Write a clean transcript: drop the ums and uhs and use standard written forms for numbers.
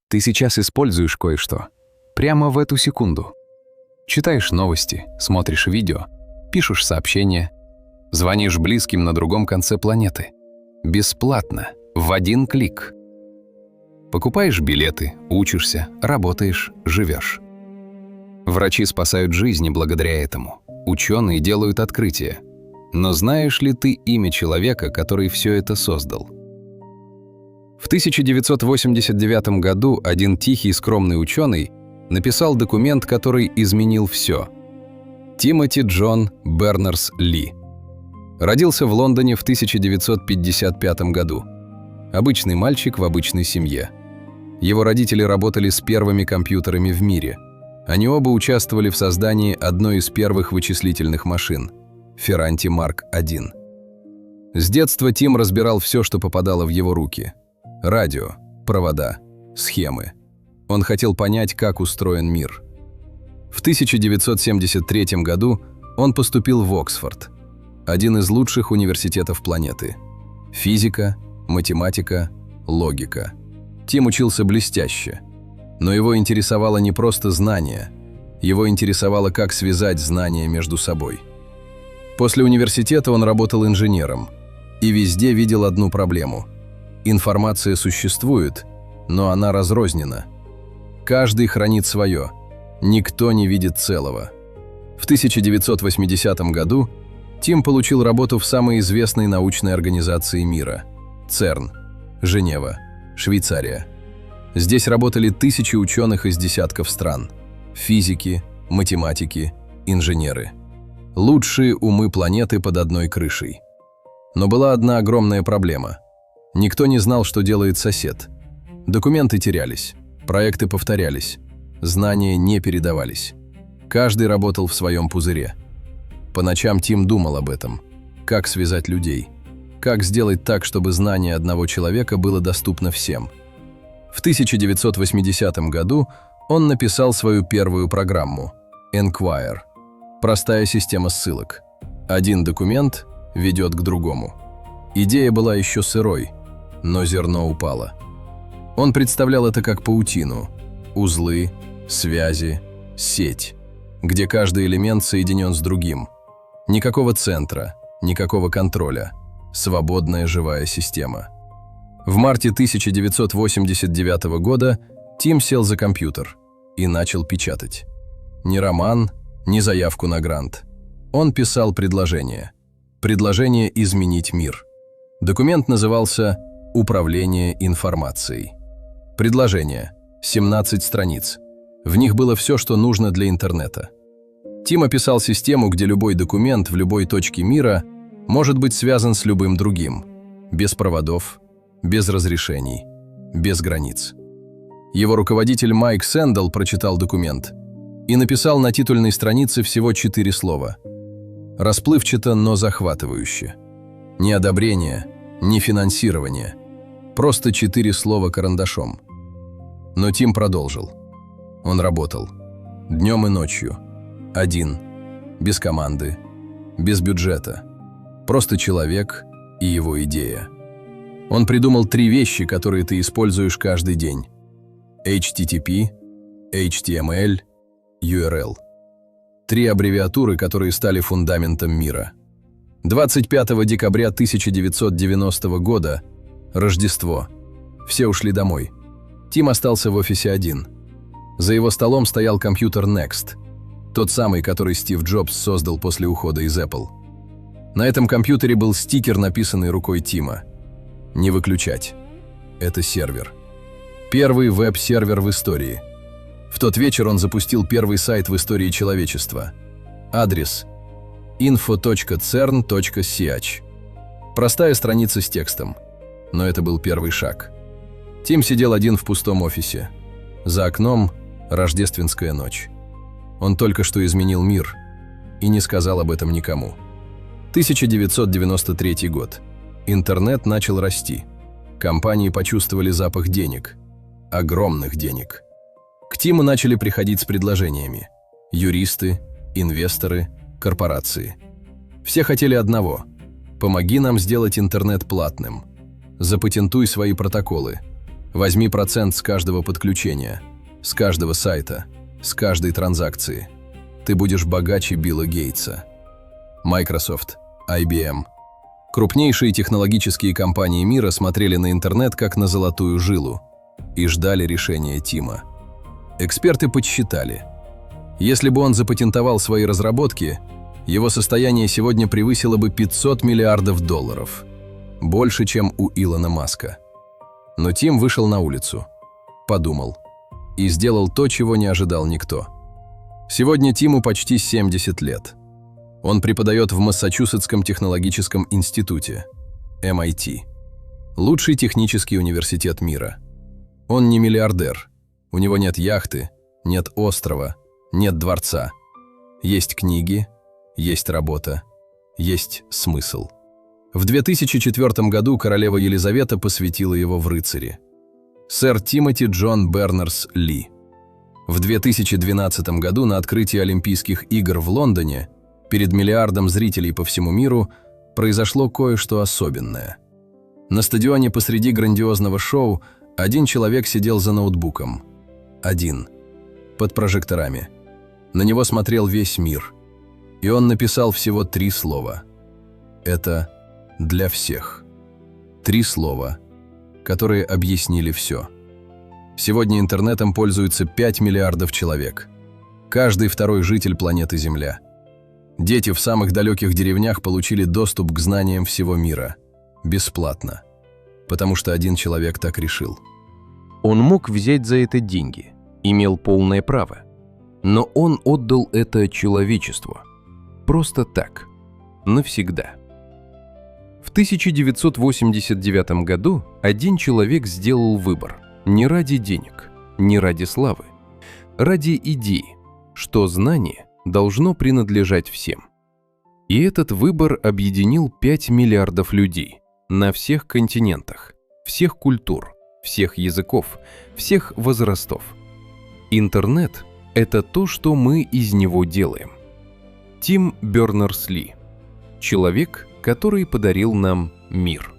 Ты сейчас используешь кое-что. Прямо в эту секунду. Читаешь новости, смотришь видео, пишешь сообщения, звонишь близким на другом конце планеты. Бесплатно, в один клик. Покупаешь билеты, учишься, работаешь, живешь. Врачи спасают жизни благодаря этому. Ученые делают открытия. Но знаешь ли ты имя человека, который все это создал? В 1989 году один тихий и скромный ученый написал документ, который изменил все. Тимоти Джон Бернерс-Ли. Родился в Лондоне в 1955 году. Обычный мальчик в обычной семье. Его родители работали с первыми компьютерами в мире. Они оба участвовали в создании одной из первых вычислительных машин – Ферранти Марк-1. С детства Тим разбирал все, что попадало в его руки. Радио, провода, схемы. Он хотел понять, как устроен мир. В 1973 году он поступил в Оксфорд, один из лучших университетов планеты. Физика, математика, логика. Тим учился блестяще, но его интересовало не просто знание, его интересовало, как связать знания между собой. После университета он работал инженером и везде видел одну проблему. Информация существует, но она разрознена. Каждый хранит свое, никто не видит целого. В 1980 году Тим получил работу в самой известной научной организации мира – ЦЕРН, Женева, Швейцария. Здесь работали тысячи ученых из десятков стран – физики, математики, инженеры. Лучшие умы планеты под одной крышей. Но была одна огромная проблема. Никто не знал, что делает сосед. Документы терялись, проекты повторялись, знания не передавались. Каждый работал в своем пузыре. По ночам Тим думал об этом. Как связать людей? Как сделать так, чтобы знание одного человека было доступно всем? В 1980 году он написал свою первую программу – Enquire. Простая система ссылок. Один документ ведет к другому. Идея была еще сырой, но зерно упало. Он представлял это как паутину, узлы, связи, сеть, где каждый элемент соединен с другим. Никакого центра, никакого контроля. Свободная живая система. В марте 1989 года Тим сел за компьютер и начал печатать. Ни роман, ни заявку на грант. Он писал предложение. Предложение изменить мир. Документ назывался «Управление информацией». Предложение. 17 страниц. В них было все, что нужно для интернета. Тим описал систему, где любой документ в любой точке мира может быть связан с любым другим. Без проводов, без разрешений, без границ. Его руководитель Майк Сэндл прочитал документ и написал на титульной странице всего 4 слова. Расплывчато, но захватывающе. Ни одобрение, ни финансирование. Просто 4 слова карандашом. Но Тим продолжил. Он работал. Днем и ночью. Один. Без команды. Без бюджета. Просто человек и его идея. Он придумал 3 вещи, которые ты используешь каждый день. HTTP, HTML, URL. 3 аббревиатуры, которые стали фундаментом мира. 25 декабря 1990 года, Рождество. Все ушли домой. Тим остался в офисе один. За его столом стоял компьютер Next, тот самый, который Стив Джобс создал после ухода из Apple. На этом компьютере был стикер, написанный рукой Тима. «Не выключать. Это сервер». Первый веб-сервер в истории. В тот вечер он запустил первый сайт в истории человечества. Адрес info.cern.ch. Простая страница с текстом. Но это был первый шаг. Тим сидел один в пустом офисе. За окном рождественская ночь. Он только что изменил мир и не сказал об этом никому. 1993 год. Интернет начал расти. Компании почувствовали запах денег. Огромных денег. К Тиму начали приходить с предложениями. Юристы, инвесторы, корпорации. Все хотели одного. Помоги нам сделать интернет платным. Запатентуй свои протоколы. Возьми процент с каждого подключения, с каждого сайта, с каждой транзакции. Ты будешь богаче Билла Гейтса. Microsoft, IBM. Крупнейшие технологические компании мира смотрели на интернет как на золотую жилу и ждали решения Тима. Эксперты подсчитали. Если бы он запатентовал свои разработки, его состояние сегодня превысило бы $500 миллиардов. Больше, чем у Илона Маска. Но Тим вышел на улицу, подумал и сделал то, чего не ожидал никто. Сегодня Тиму почти 70 лет. Он преподает в Массачусетском технологическом институте, MIT. Лучший технический университет мира. Он не миллиардер. У него нет яхты, нет острова, нет дворца. Есть книги, есть работа, есть смысл. В 2004 году королева Елизавета посвятила его в рыцари. Сэр Тимоти Джон Бернерс-Ли. В 2012 году на открытии Олимпийских игр в Лондоне перед миллиардом зрителей по всему миру произошло кое-что особенное. На стадионе посреди грандиозного шоу один человек сидел за ноутбуком. Один. Под прожекторами. На него смотрел весь мир. И он написал всего 3 слова. Это для всех. 3 слова, которые объяснили все. Сегодня интернетом пользуются 5 миллиардов человек. Каждый второй житель планеты Земля. Дети в самых далеких деревнях получили доступ к знаниям всего мира. Бесплатно. Потому что один человек так решил. Он мог взять за это деньги, имел полное право. Но он отдал это человечеству. Просто так. Навсегда. В 1989 году один человек сделал выбор не ради денег, не ради славы, ради идеи, что знание должно принадлежать всем. И этот выбор объединил 5 миллиардов людей на всех континентах, всех культур, всех языков, всех возрастов. Интернет – это то, что мы из него делаем. Тим Бернерс-Ли. Человек, который подарил нам мир.